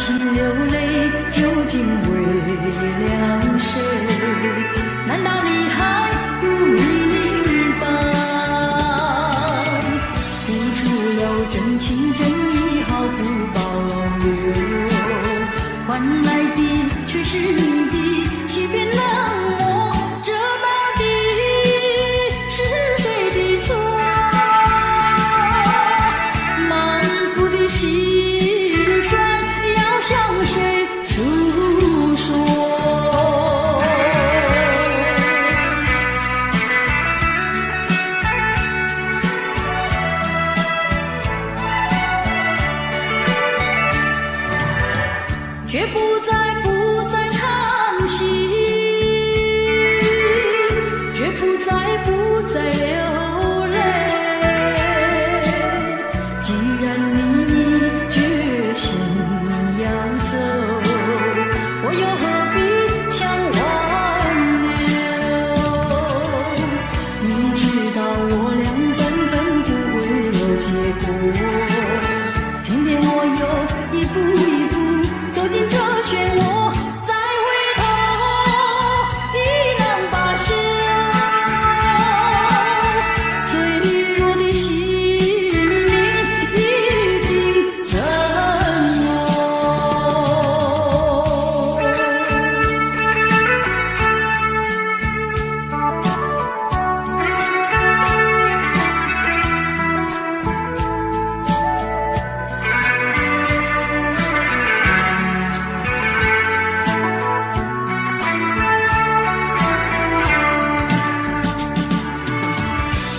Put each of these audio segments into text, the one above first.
心流泪，究竟为了谁？难道你还不明白？付出了真情真意，毫不保留，换来的却是你的欺骗冷漠。这到底是谁的错？满腹的心酸要向谁诉说？却不再叹息，却不再流泪。既然你决心要走，我又何必强挽留？明知道我俩根本不会有结果，偏偏我又一步一步走进这漩涡，再回头已难罢休。脆弱的心灵已经沉默。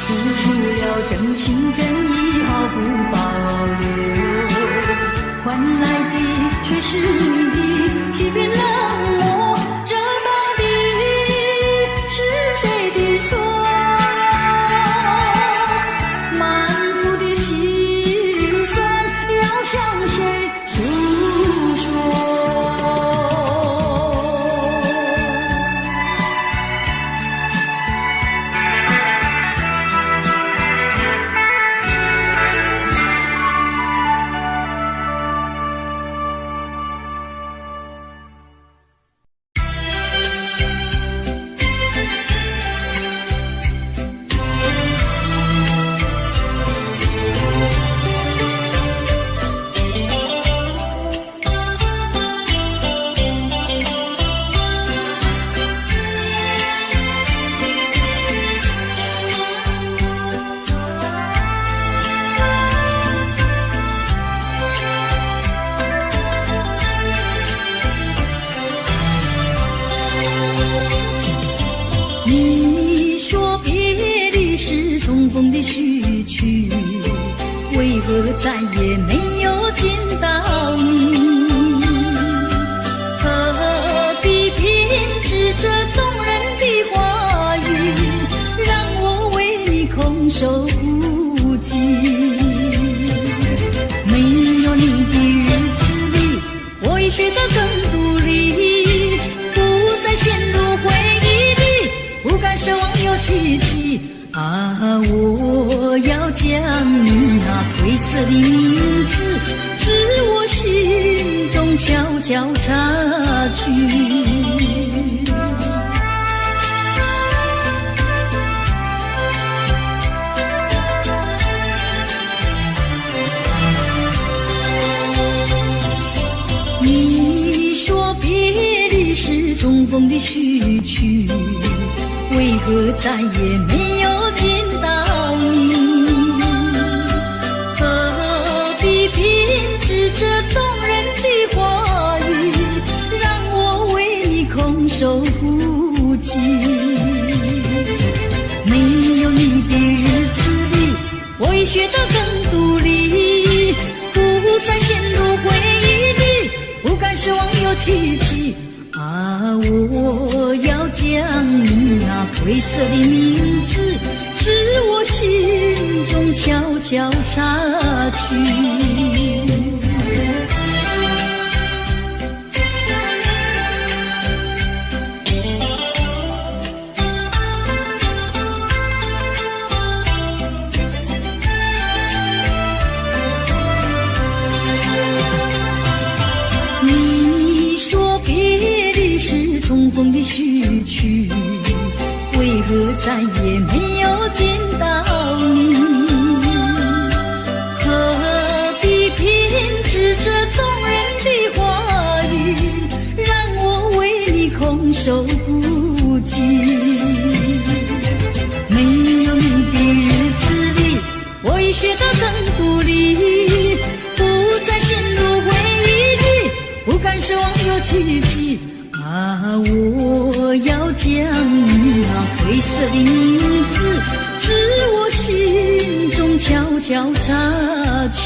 付出了真情真意，毫不保留，换来的却是你的欺骗冷漠。这到底是谁的错？满腹的心酸要向谁诉说？你说别离是重逢的序曲，为何再也没有见到你？何必偏执这动人的话语，让我为你空守孤寂？没有你的日子里，我已学得更独立，不再陷入回忆里，不敢奢望有奇迹啊！我要将你那褪色的名字，自我心中悄悄擦去。你说别离是重逢的序曲，为何再也没有见到你？何必偏执这动人的话语，让我为你空守孤寂？没有你的日子里，我已学得更独立，不再陷入回忆里，不敢奢望有奇迹啊！我要将你那褪色的名字，自我心中悄悄擦去。许去，为何再也没有见到你？何必偏执这动人的话语，让我为你空守不及？没有你的日子里，我已学得更独立，不再陷入回忆里，不敢奢望有奇迹。我要将那褪色的名字，至我心中悄悄擦去。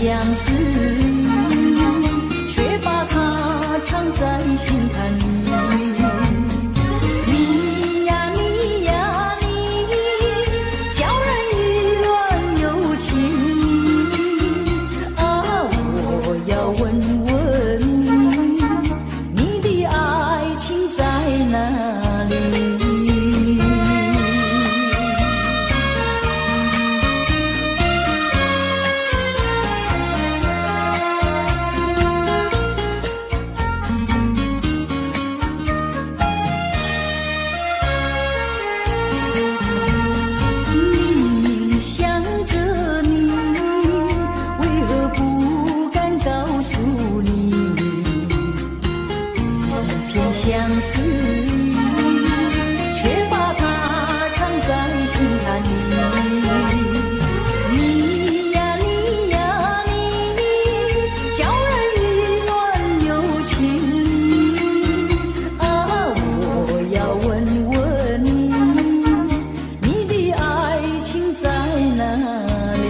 相思，却把它藏在心坎里。你呀你呀你，叫人意乱又情迷。我要问问你，你的爱情在哪里？相思，却把它藏在心坎里。你呀你呀你，叫人意乱又情迷。我要问问你，你的爱情在哪里？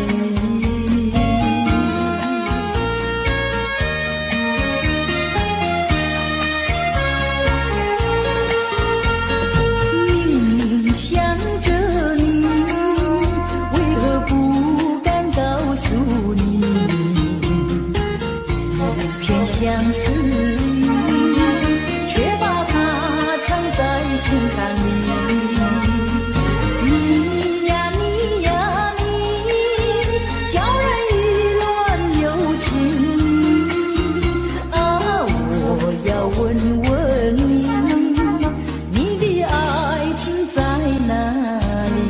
想着你，为何不敢告诉你？一片相思，却把它藏在心坎里。你呀你呀你，叫人意乱又情迷。我要问问你，你的爱情在哪里？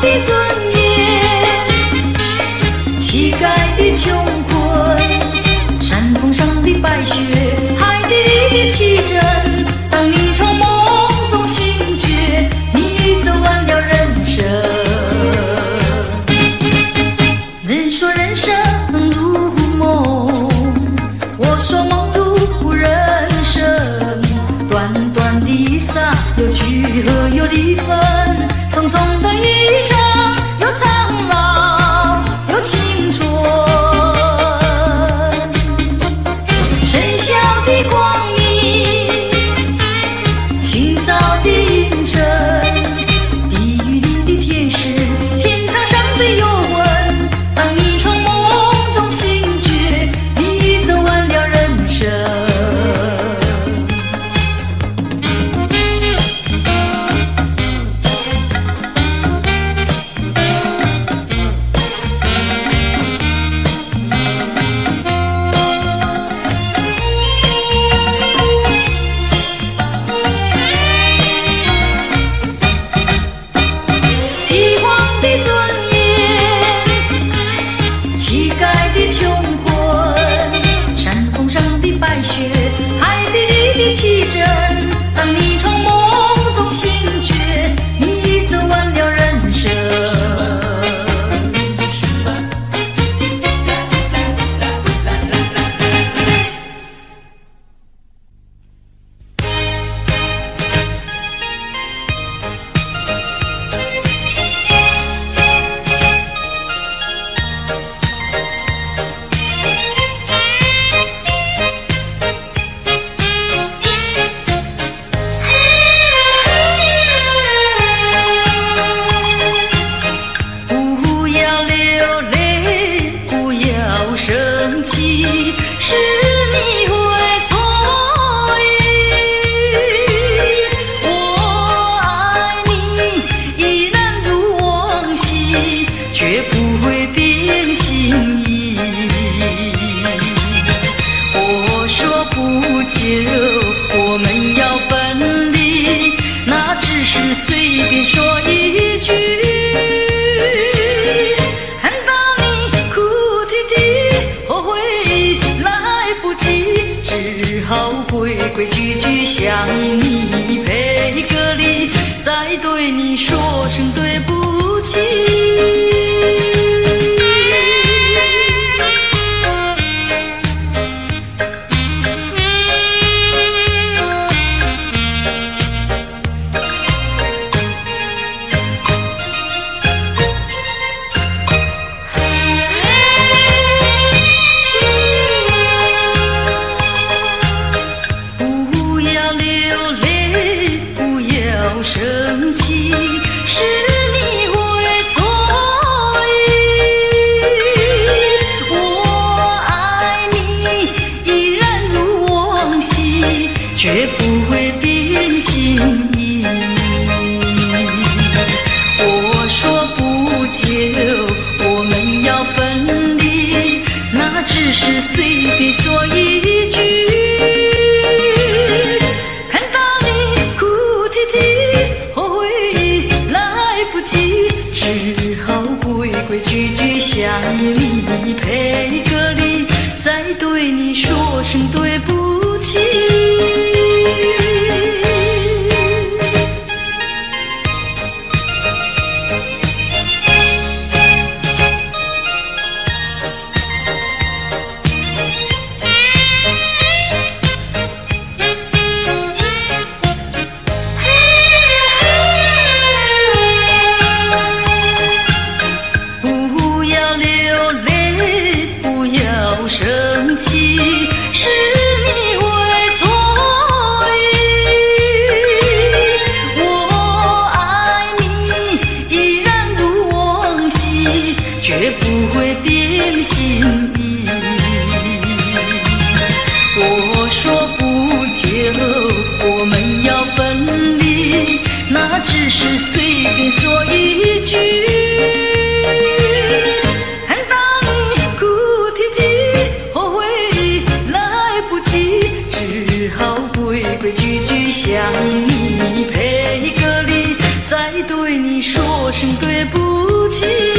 的尊严，乞丐的穷困，山峰上的白雪，海底的奇珍。当你从梦中醒觉，你走完了人生。人说人生如梦，我说梦如人生。短短的一刹，有聚合有离分，匆匆的一生，有苍老有青春。深宵的光明，清早的阴沉，地狱里的天使，天堂上的幽魂。当你从梦中醒觉，你走完了人生。帝皇的尊严，乞丐的穷困，山峰上的白雪，海底里的奇珍。当你从梦中醒觉，你走完了人生。不要流泪，不要生气，是你会错意。我爱你依然如往昔，绝不会变心意。我说不久我们要分离，那只是随便说一句。看到你哭啼啼，后悔来不及，只好规规矩矩向你赔个礼，再对你说声对不起。不要流泪，不要生气，是你会错意。我爱你依然如往昔，绝不会变心意。我说不久我们要分离，那只是随便说一句。看到你哭啼啼，后悔来不及，只好规规矩矩向你赔个礼，再对你说声对不起。不要流泪，不要生气，是你会错意。不起。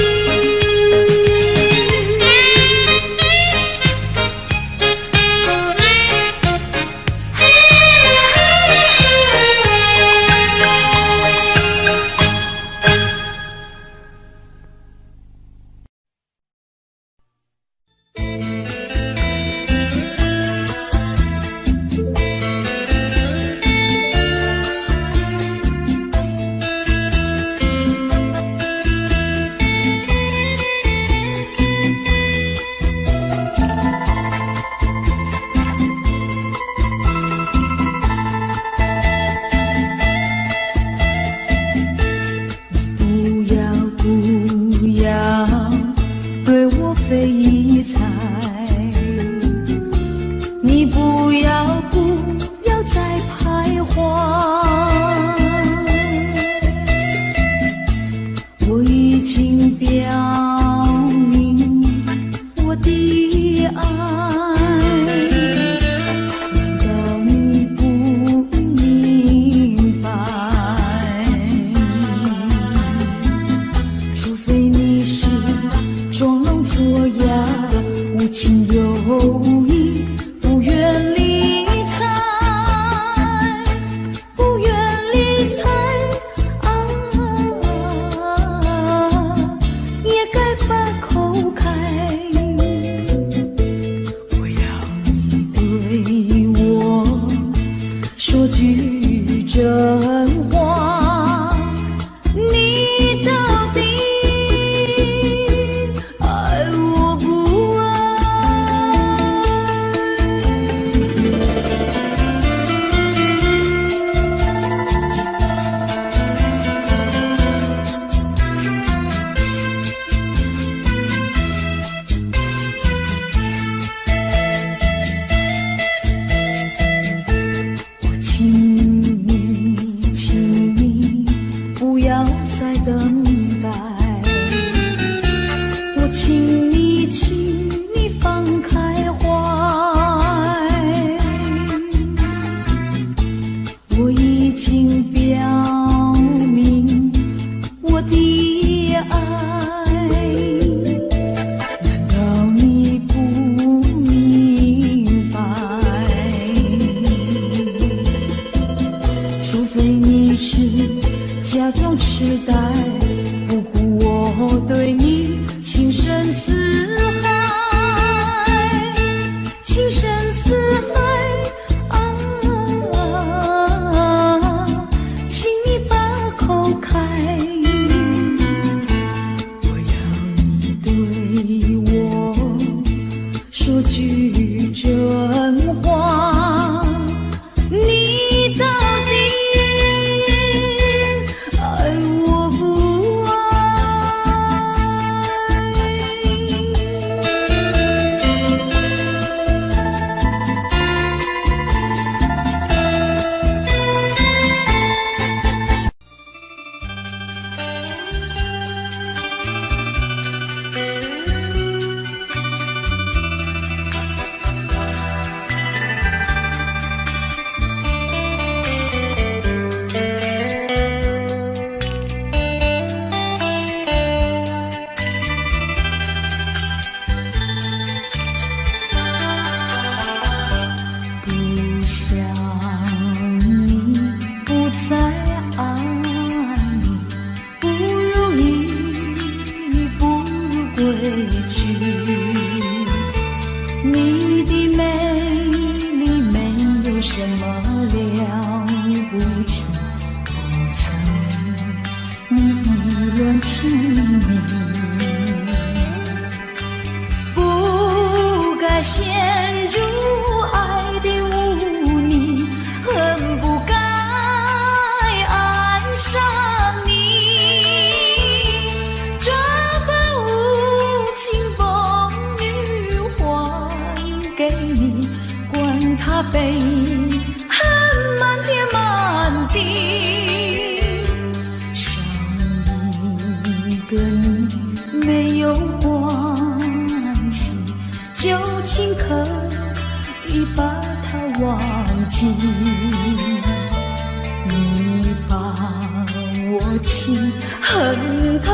我情恨透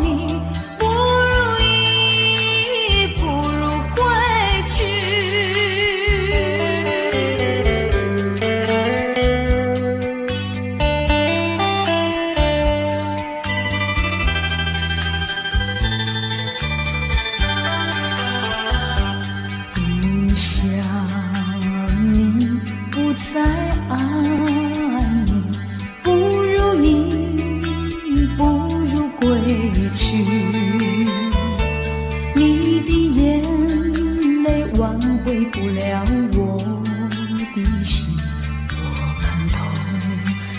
你，不如意，不如归去。不想你，不再爱你，不如意，不如归去。你的眼泪挽回不了我的心，我看透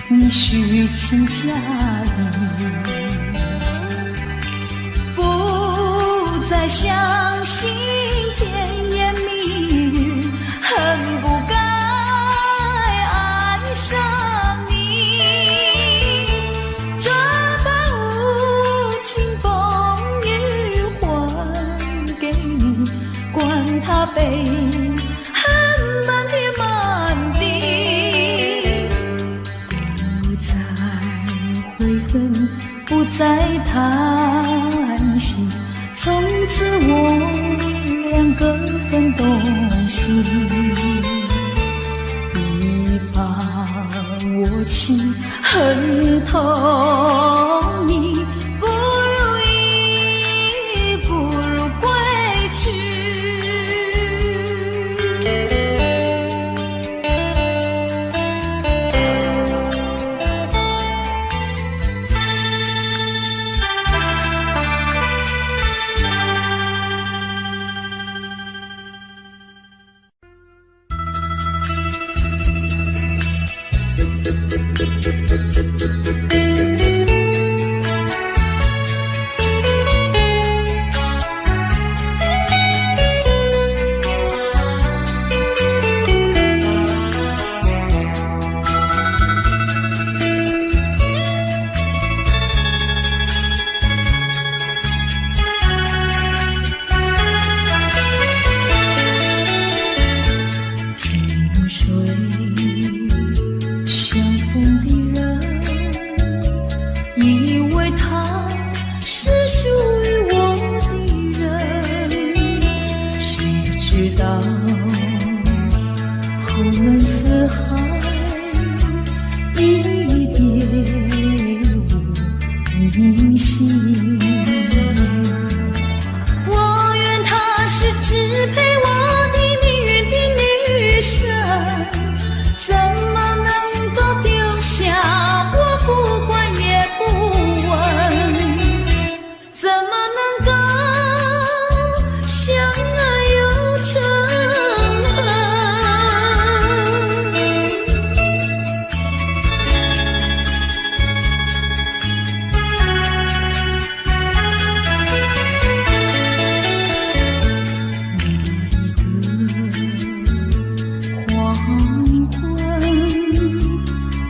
你虚情假意，不再相信甜言蜜语，恨不该爱上你。这般无情风雨还给你，管他悲恨满天满地。不再悔恨，不再叹息，从此我两个分东西。你把我情恨透你，不如意，不如归去。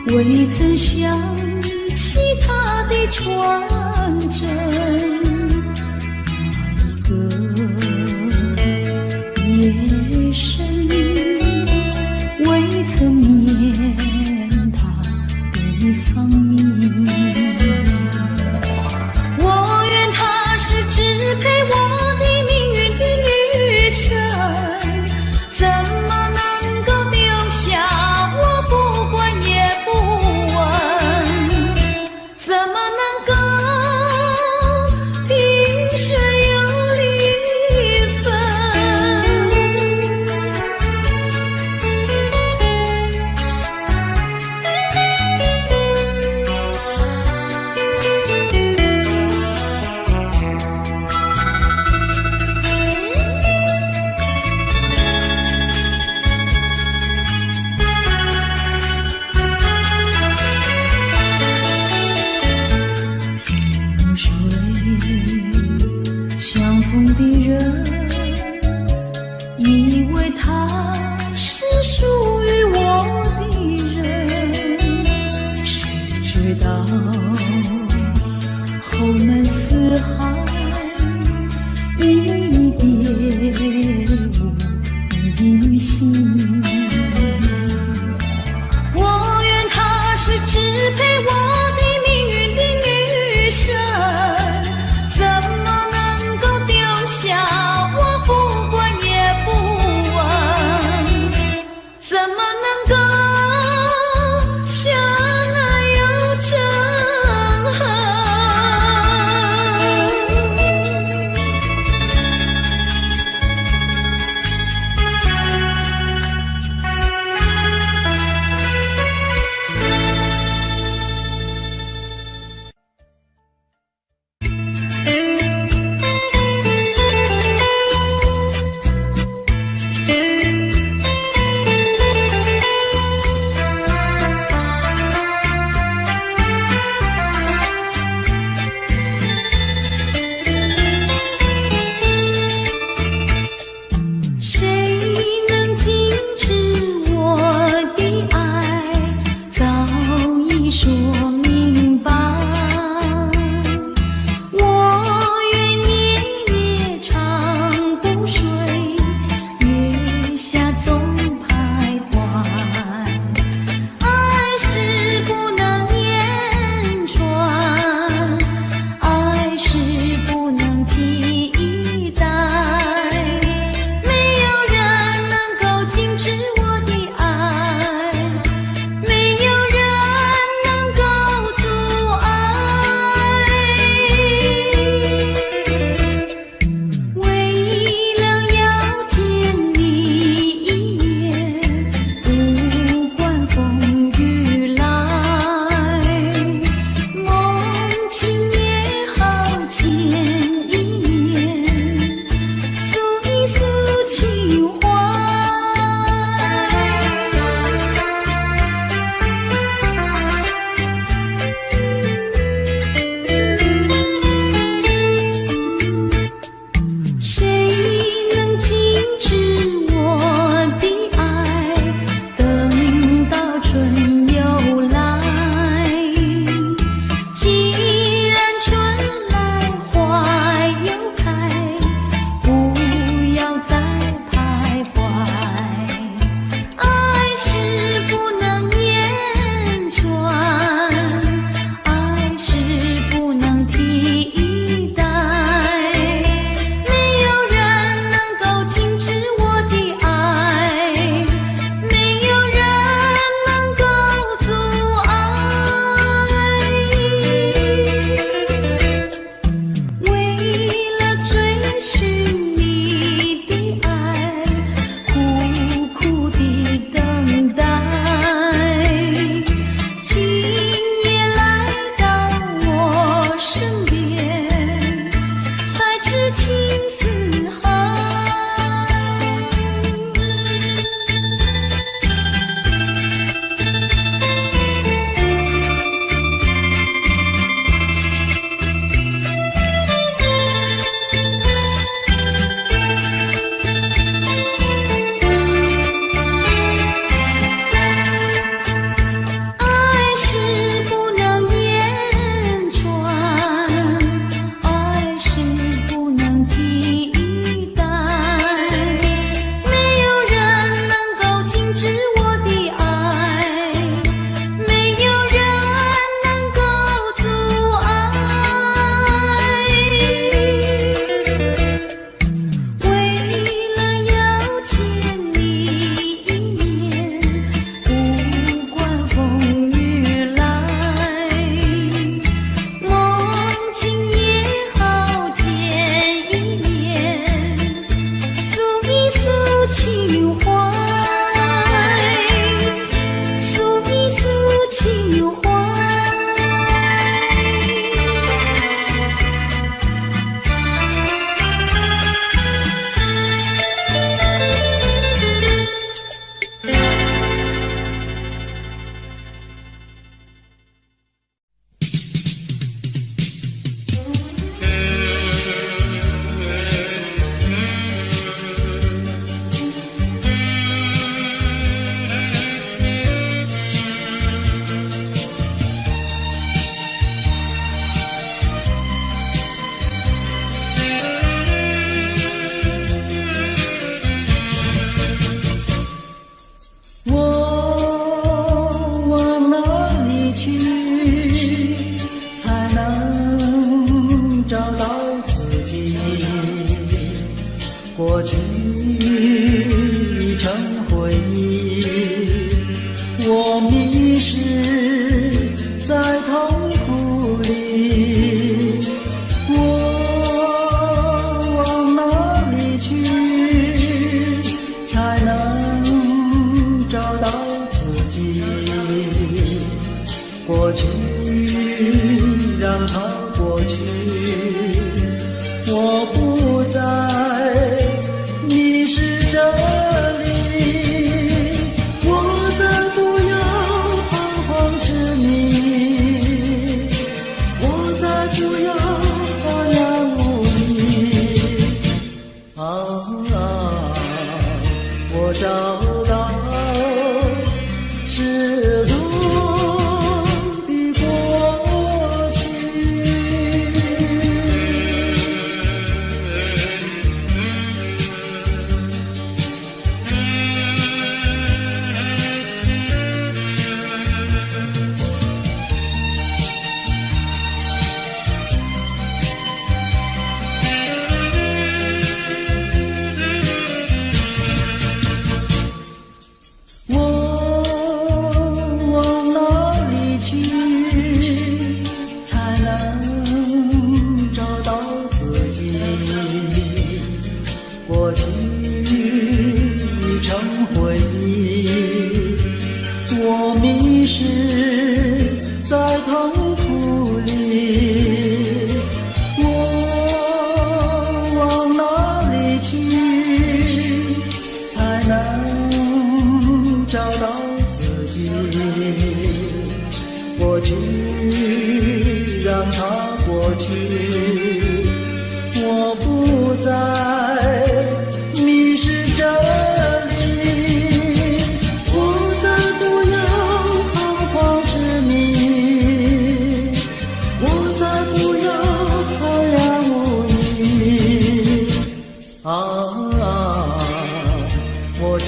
未曾想起他的传真，那一个夜深，未曾念他的芳名。我愿他是支配我的命运的女神，怎么能够丢下我不管也不问？怎么能够萍水有离分？萍水相逢的人，以为他是属于我的人，谁知道后门四海，一别无音信。我愿他是支配我的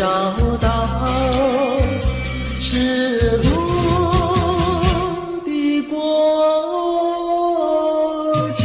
找到失落的过去。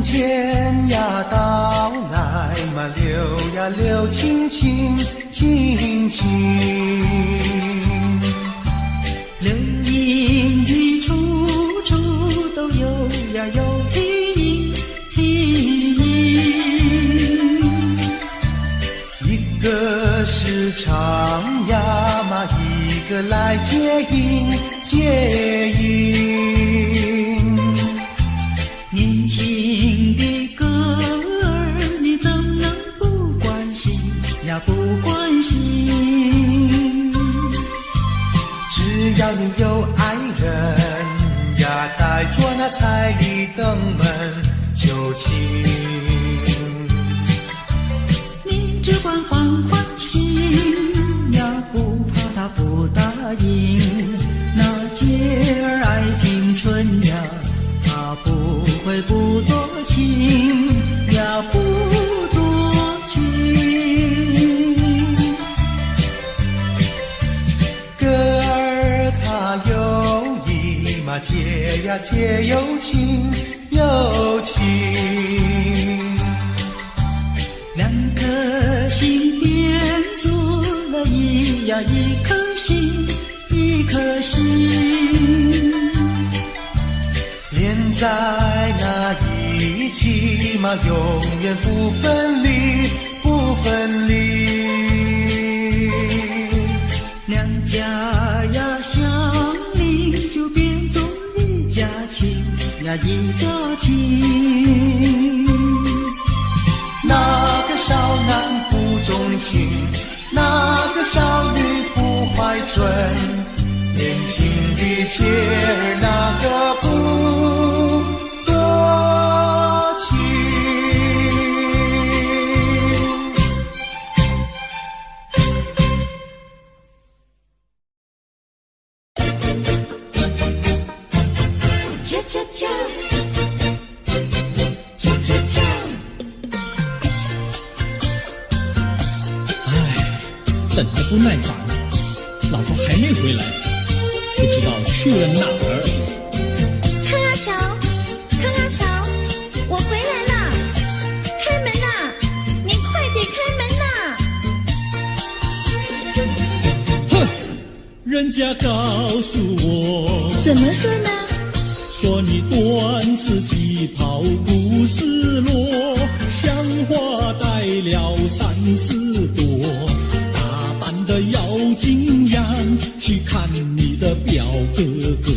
天呀到来嘛，流呀流，亲亲亲亲。流音语处处都有呀有听听。一个是唱呀嘛，一个来接应接应。年轻的歌儿，你怎能不关心呀？不关心。只要你有爱人呀，带着那彩礼登门就亲。你只管放宽心呀，不怕他不答应。那姐儿爱青春呀，他不会不多情呀，不多情。歌儿它有意嘛，结呀结有情有情。两颗心变做了一颗心，一颗心。连在那一起嘛，永远不分离，不分离。两家呀相邻，就变作一家亲呀一家亲。那个少男不钟情，那个少女不怀春，年轻的姐儿那个不多情。恰恰恰，恰恰恰。等得不耐烦，老婆还没回来，不知道去了哪儿。康拉乔，康拉乔，我回来了，开门呐！你快点开门呐！哼，人家告诉我，怎么说呢？说你短次旗袍不丝落，像花戴了3、4朵。的妖精样去看你的表哥哥，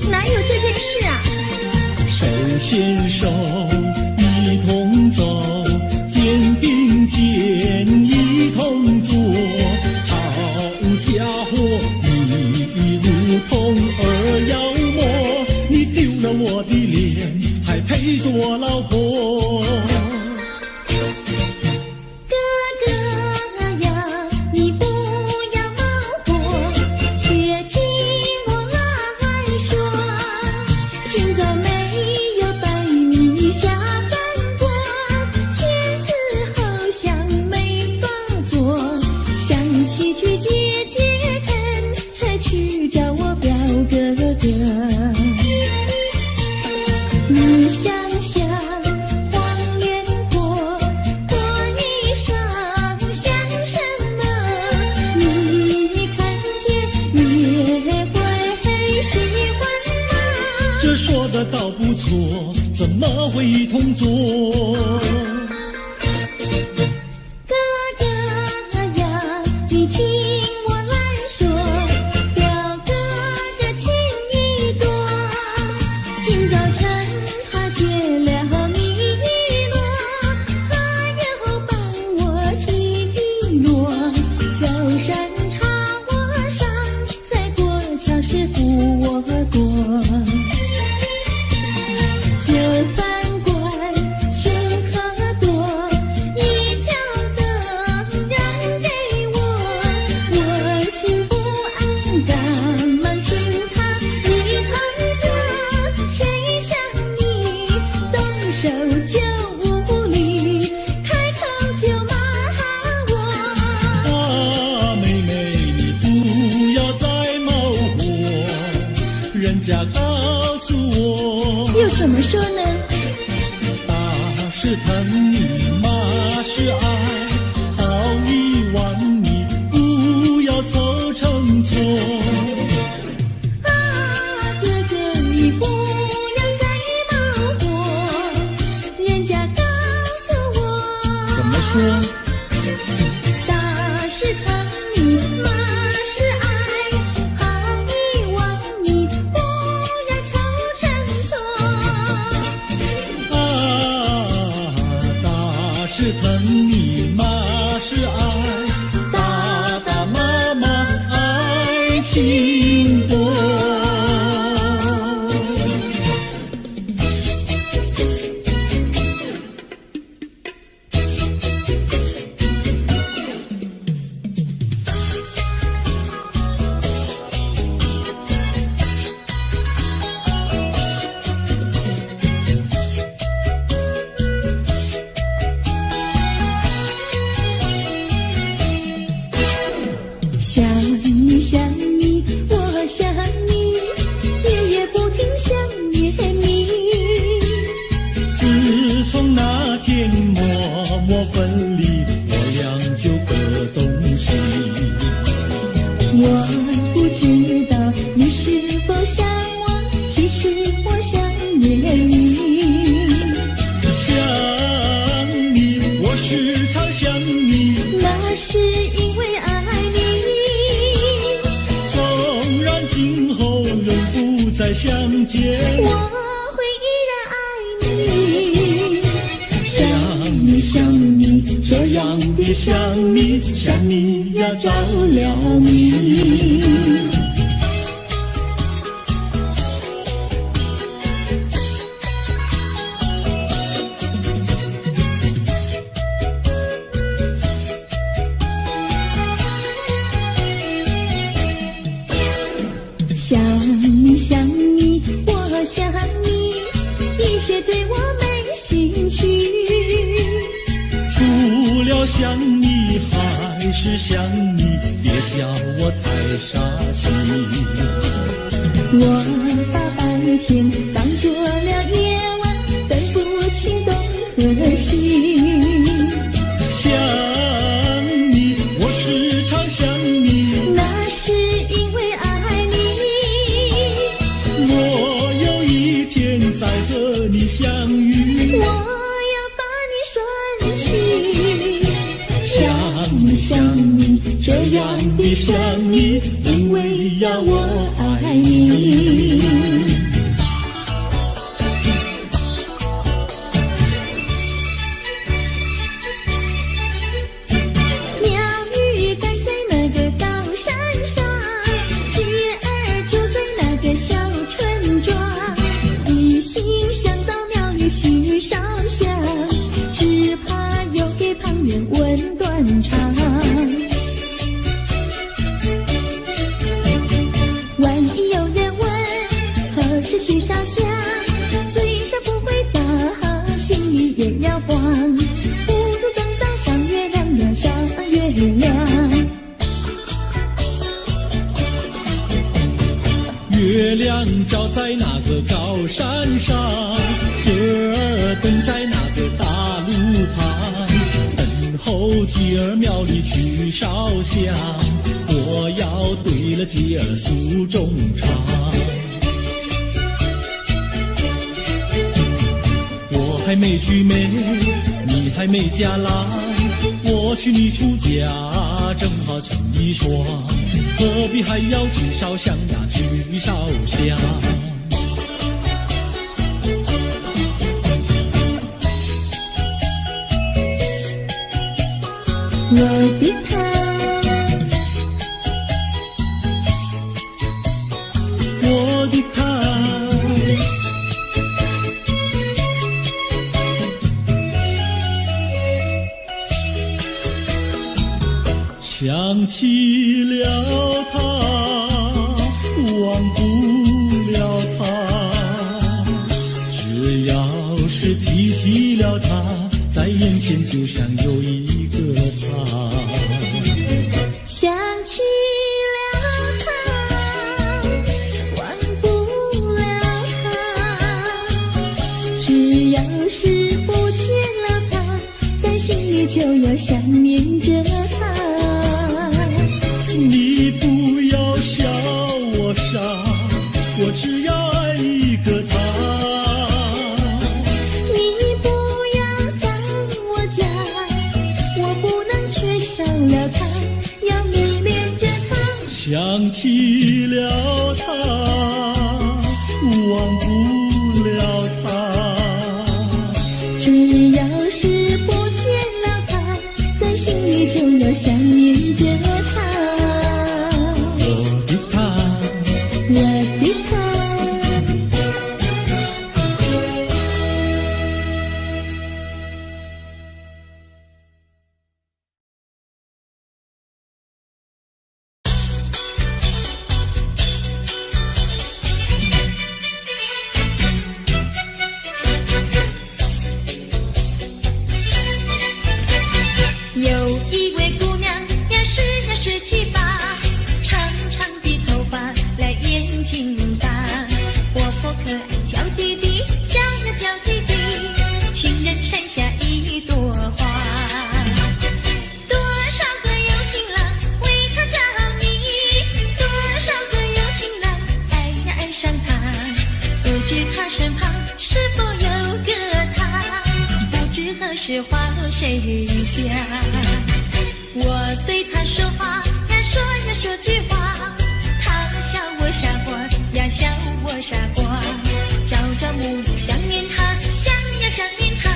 哪有这件事啊？手牵手一同走，肩并肩一同坐，好家伙，你如同儿妖魔，你丢了我的脸，还陪着我老婆。倒不错，怎么会一同坐？哥哥呀，你听我来说，表哥的情意多。今早晨他结了米罗，他又帮我提罗，走山茶我上，再过桥是扶我过。怎么说呢？打是疼你，骂是爱，好一碗你不要凑成错。啊，哥哥你不要再恼火，人家告诉我。怎么说？打是疼你，骂是爱，好一碗你不要凑成错。是疼你，骂是爱，打打骂骂爱情多。想你想你，我想你，夜夜不停想念你。自从那天默默分离，我俩就各东西。我不知道你是否想我，其实我想念你。想你，我时常想你，那是因为爱你。纵然今后仍不再相见，我会依然爱你。想你想你，这样的想你，想你呀着了迷。想你想你，我想你，一切对我没兴趣。除了想你还是想你，别笑我太傻气。我把白天当作了夜晚，分不清东和西。想你，我时常想你，那是因为爱你。我有一天再和你相遇，我要把你拴起。想你想你，这样的想你，因为呀我爱你。鸟语赶在那个高山上，鸡儿住在那个小村庄，一心想到庙里去烧香，只怕又给旁人问断肠。万一有人问何时去烧香，嘴上不回答，心里也要慌。不如等到上月亮呀上月亮。月亮照在那个高山上，月儿等在那个大路旁，等候鸡儿庙里去烧香，我要对了鸡儿诉衷肠。我还没娶妹，你还没嫁来，我娶你出嫁，正好成一双，何必还要去烧香呀去烧香。我的他，我的他，想起了他，忘不了他，只要是提起了他，在眼前就像有一个他。想起了他，忘不了他，只要是不见了他，在心里就有想念着他。你不要笑我傻，我只要爱一个他。你不要当我假，我不能缺少了他，要迷恋着他。想起了他，忘不了他，只要是不见了他，在心里就有想念着他。我的他，我的他。是话谁家？我对他说话呀说句话，他笑我傻瓜呀笑我傻瓜，朝朝暮暮想念他，想念他，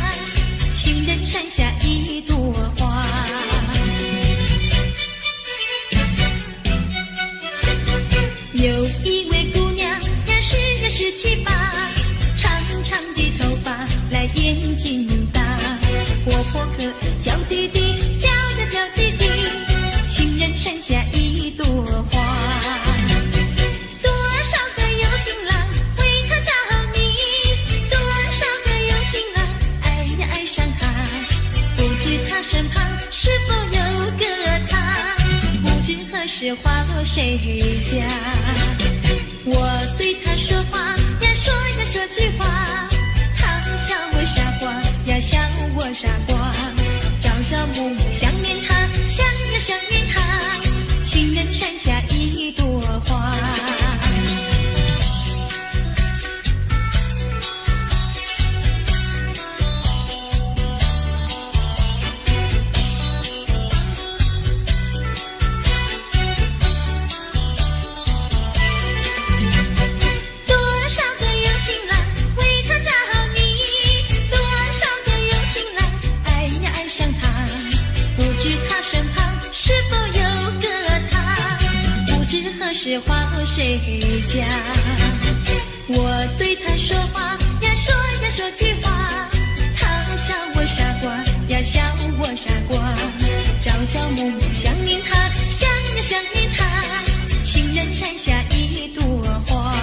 情人山下一朵花。有一位姑娘呀17、18，长长的头发来眼睛大，活泼可爱娇滴滴，娇滴滴，情人山下一朵花。多少个有情郎为她着迷，多少个有情郎爱上她，不知她身旁是否有个他，不知何时花落谁家。我对他说话呀说句话，他笑我傻瓜呀笑我傻瓜，朝朝暮暮想念他，想念他，情人山下一朵花。是花落谁家？我对他说话呀说句话，他笑我傻瓜呀笑我傻瓜，朝朝暮暮想念他，想念他，情人山下一朵花。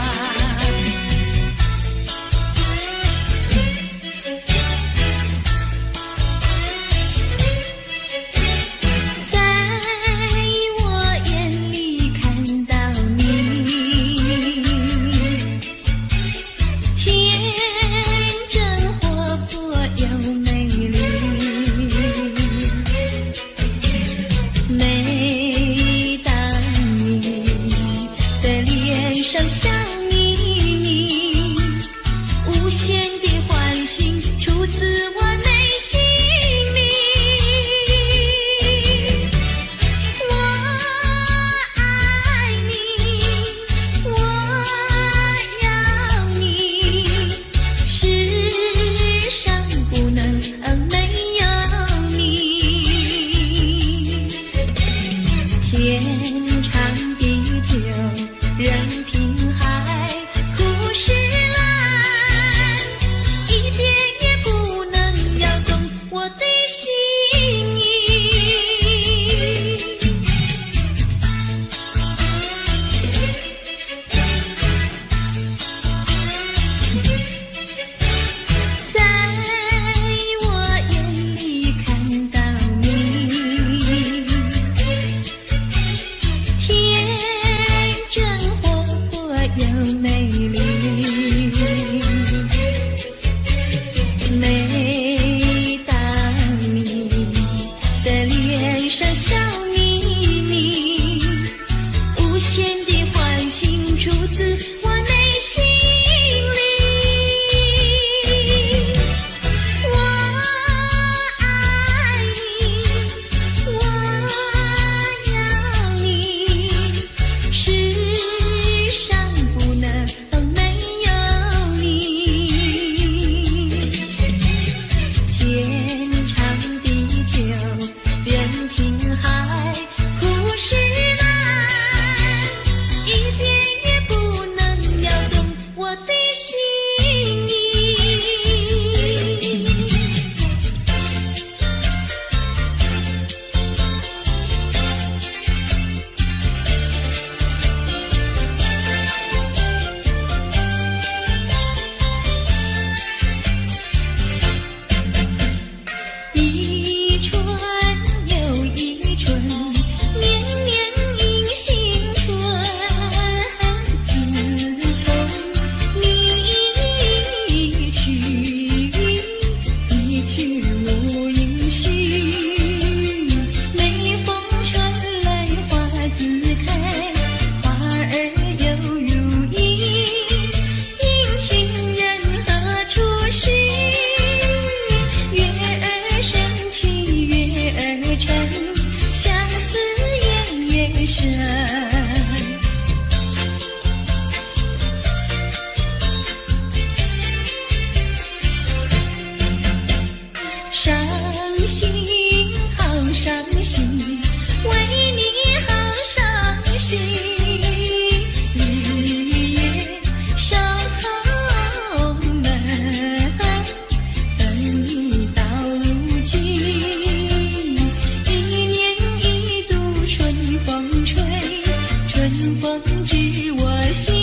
春风知我心，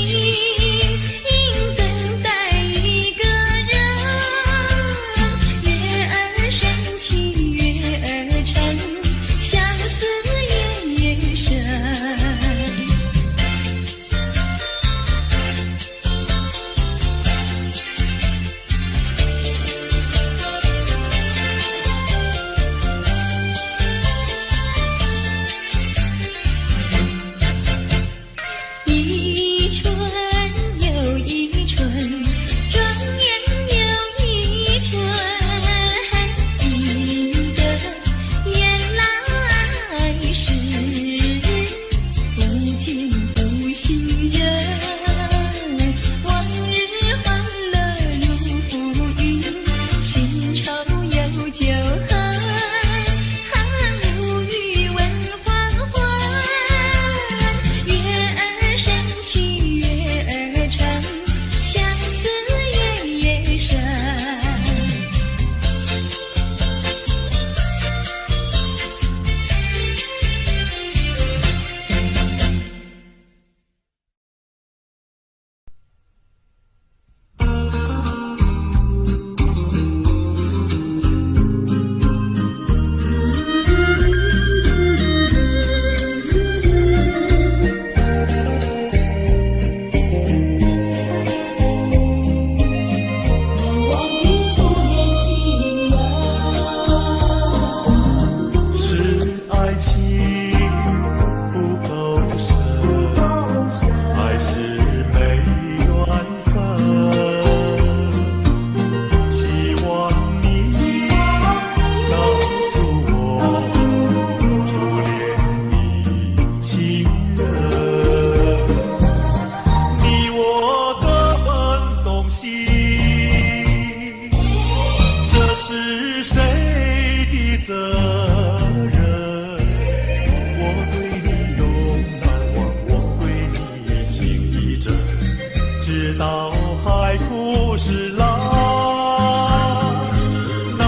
等待一个人。月儿升起月儿沉，相思夜夜深。一春又一春，转眼又一春，记得原来是不见不信人。往日欢乐如浮云，新愁又旧恨，无语问黄昏。月儿升起月儿沉，相思夜夜深。望你初恋情人，是爱情不够深，还是没缘分？希望你告诉我，初恋的情人，你我各分东西，这是谁的责任？我对你永难忘，我对你情意真，直到海枯石烂，难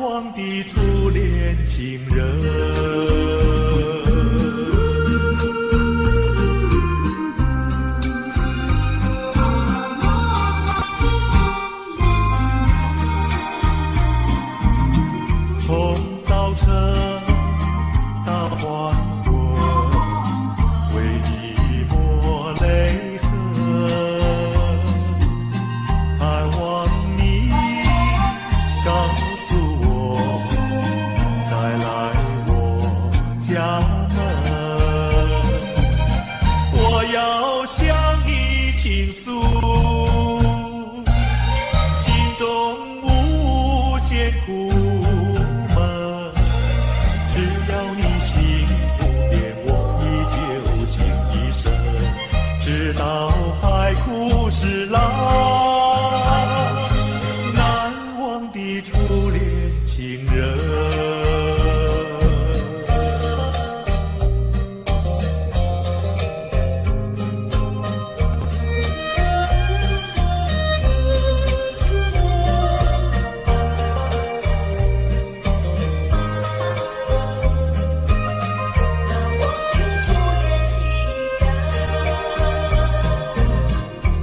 忘的初恋情人。从早晨到黄昏，为你抹泪痕，盼望你告诉我，再来我家门，我要向你倾诉，心中无限苦闷。只要你心不变，我依旧情一生，直到海枯石烂，难忘的初恋情人。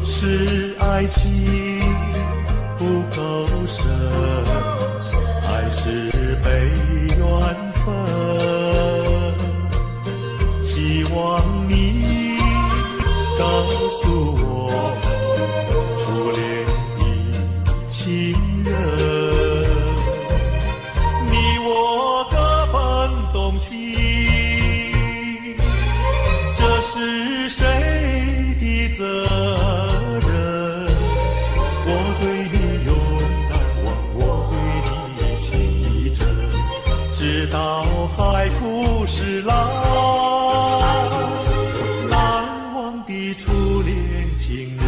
是爱情不够深，还是没缘分？希望你告诉我，初恋的情人，你我各分东西，这是谁的责任？我对你永难忘，我对你情意真，直到海枯石烂，难忘的初恋情人。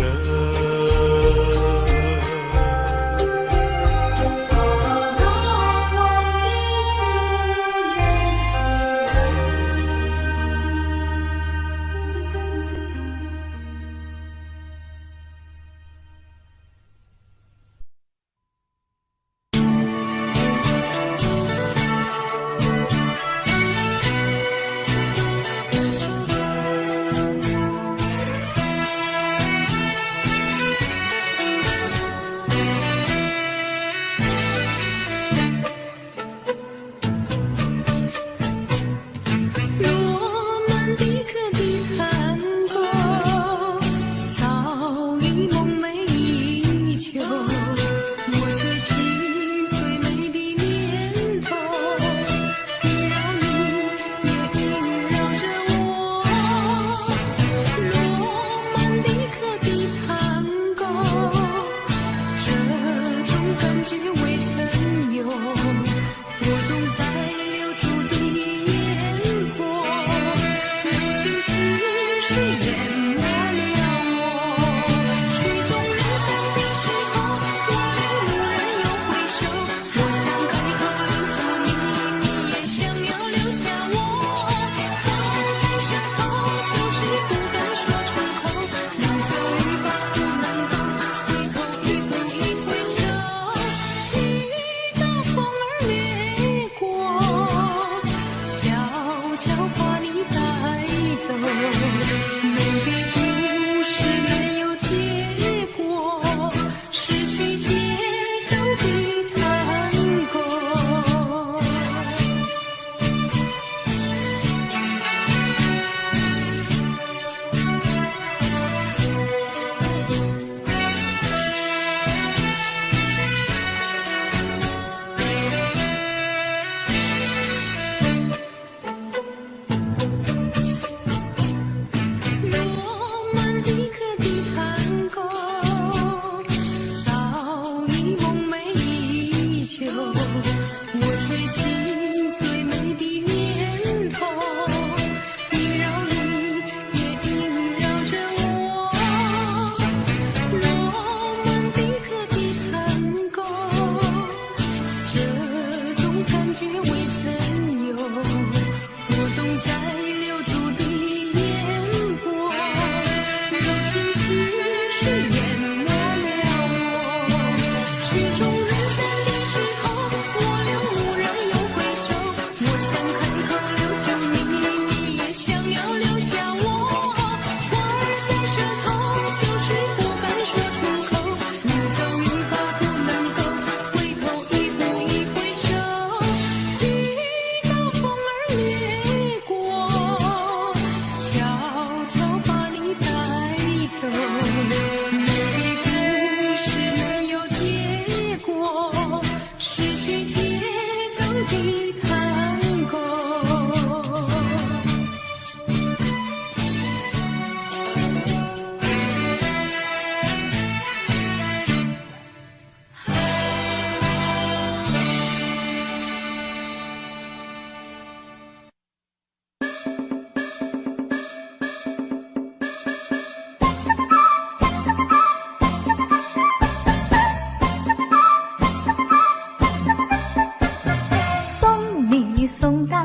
送到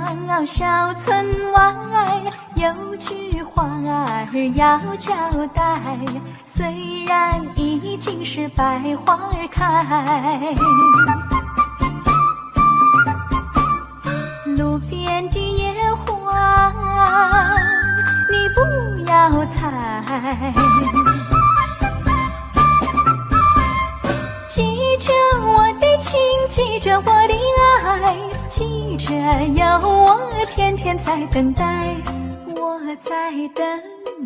小村外，有句话儿要交代，虽然已经是百花开，路边的野花你不要采，记着我的情，记着我的爱，记着有我天天在等待，我在等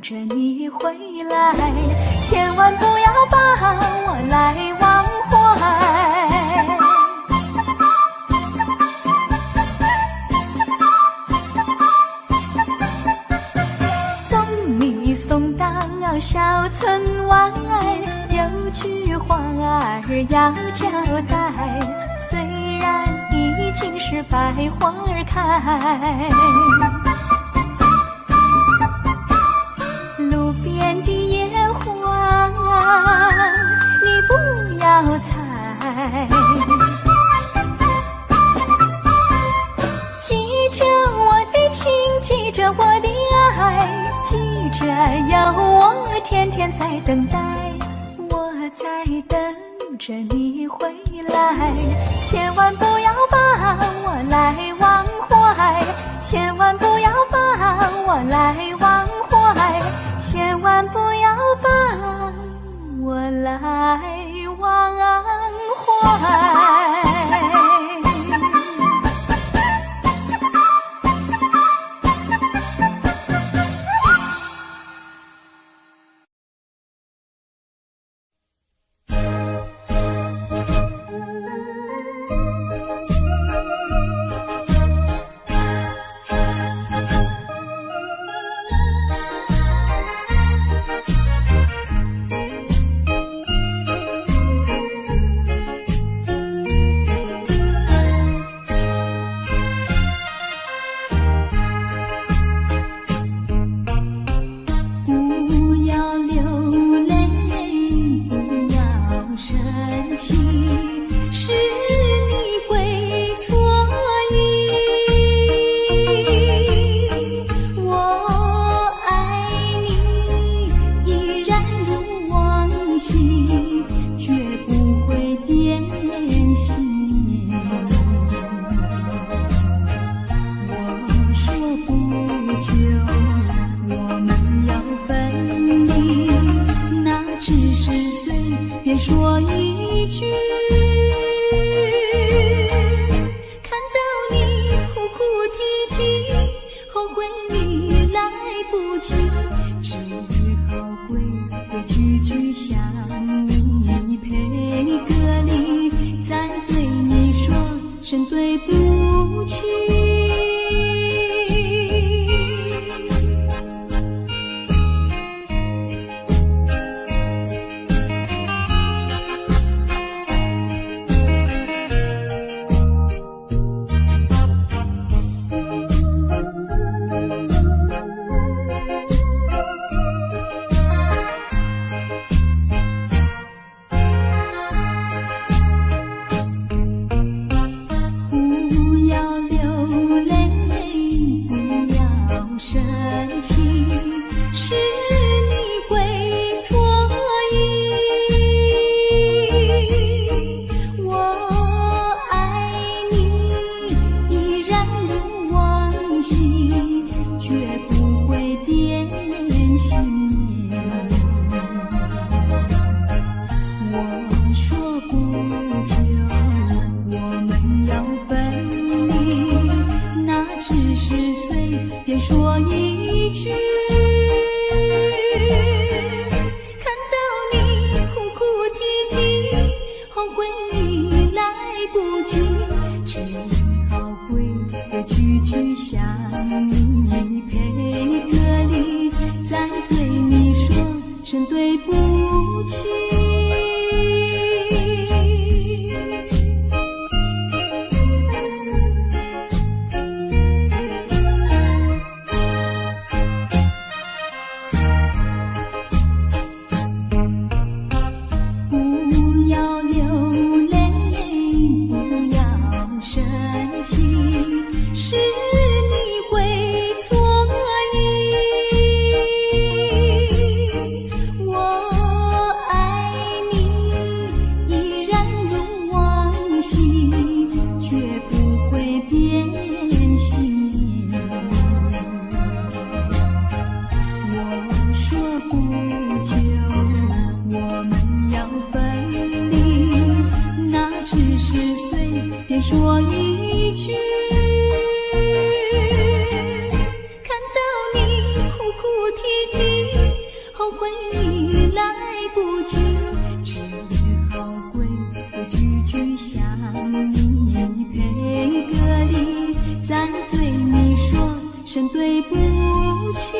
着你回来，千万不要把我来忘怀。送你送到小村外，有句话儿要交代，虽然已经是百花开，路边的野花你不要采，记着我的情，记着我的爱，记着有我天天在等待，我在等着你回来，千万不要把我来忘怀，千万不要把我来忘怀，千万不要把我来忘怀。说一句，看到你哭哭啼啼，后悔已来不及，只好规规矩矩向你赔个礼，再对你说声对不起。说一句，看到你哭哭啼啼，后悔已来不及，只好规规矩矩向你赔个礼，再对你说声对不起。是说一句，看到你哭哭啼啼，后悔已来不及，只好归归句句向你赔个礼，再对你说声对不起。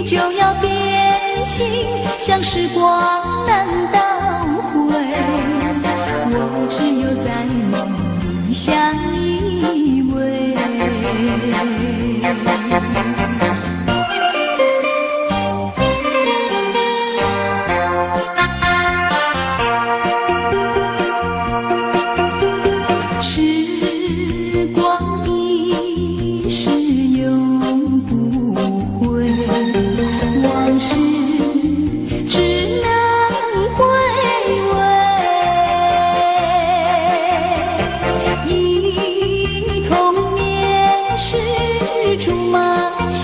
就要变心，像时光难倒回。相依偎。时光一逝永不回，往事只能回味。忆童年时竹马青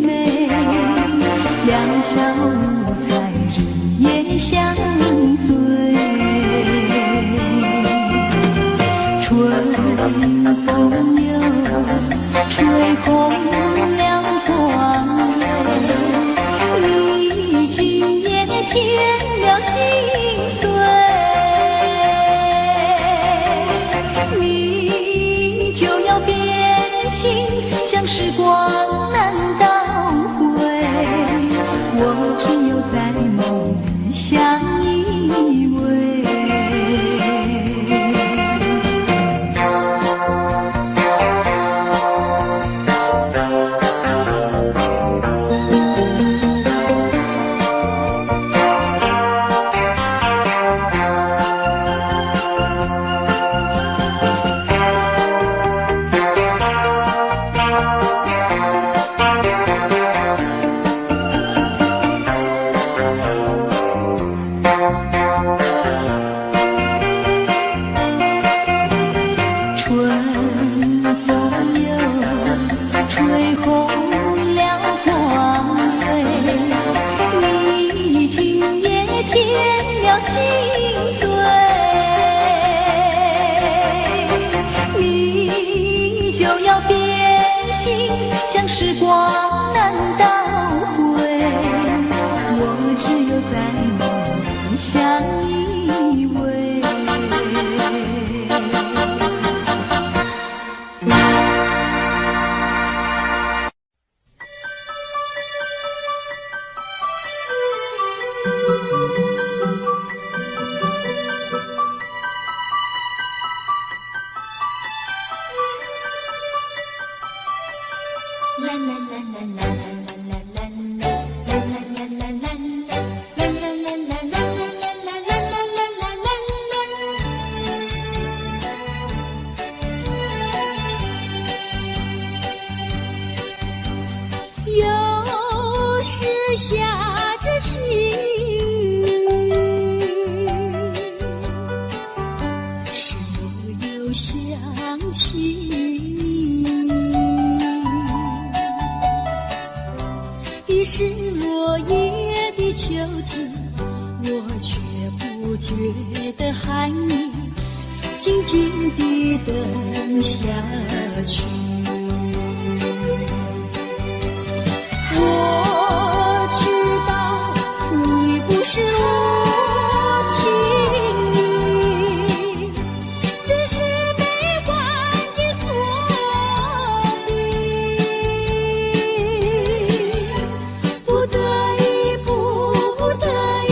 梅，两小无猜日夜相对。春风又吹红了光蕊，你今夜添了心碎，你就要变心，像时光难倒回，我只有在梦里相依偎。像时光难倒回，我只有在梦里相依偎。有时下着细雨，时又想起你，已是落叶的秋季，我却不觉得寒意，静静地等下去。我知道你不是无情意，只是被环境所逼，不得已，不得已，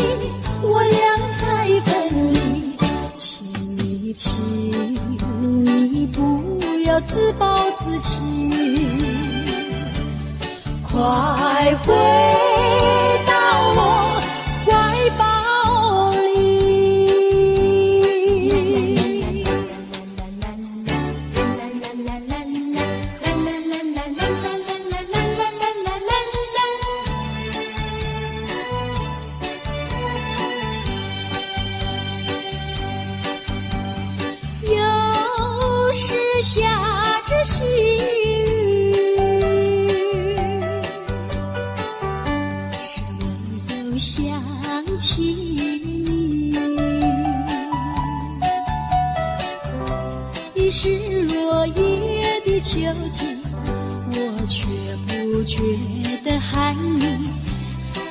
我俩才分离。请你不要自暴自弃，快回到我怀抱里。有时下着细想起你，已是落叶的秋季，我却不觉得寒意，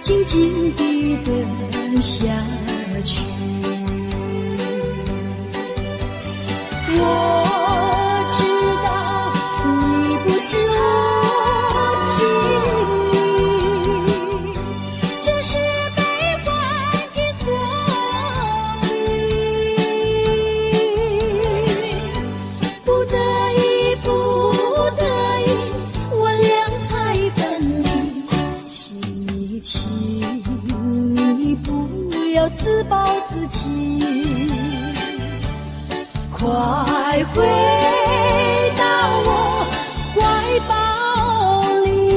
静静地等下去。我知道你不是无情意，只是被环境所逼，我自暴自弃。快回到我怀抱里。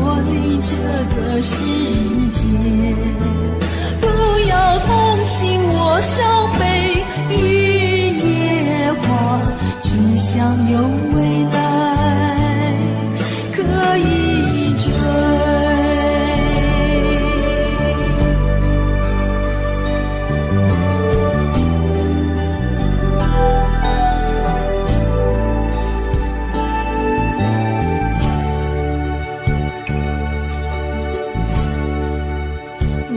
我只想有未来可以追。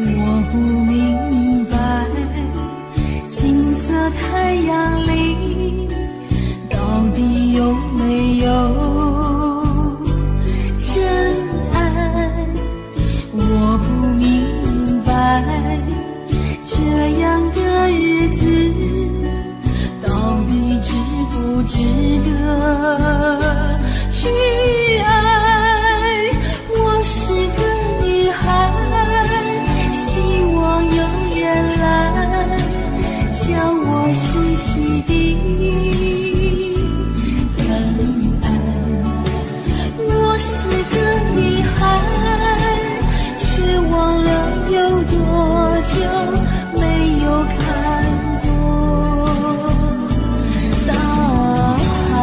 我不明白，金色太阳里到底有没有真爱？我不明白，这样的日子到底值不值得去爱？我是个女孩，希望有人来将我细细地疼爱。我是个女孩，却忘了有多久没有看过大海。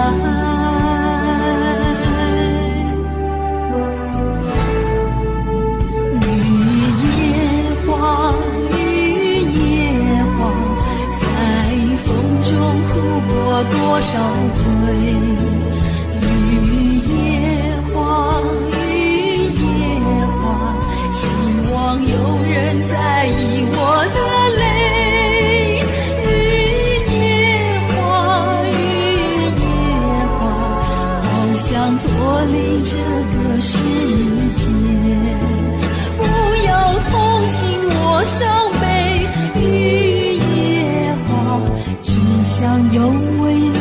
多少回绿野花，绿野花，希望有人在意我的泪。绿野花，绿野花，好想脱离这个世界，不要同情我伤悲。绿野花，只想有未来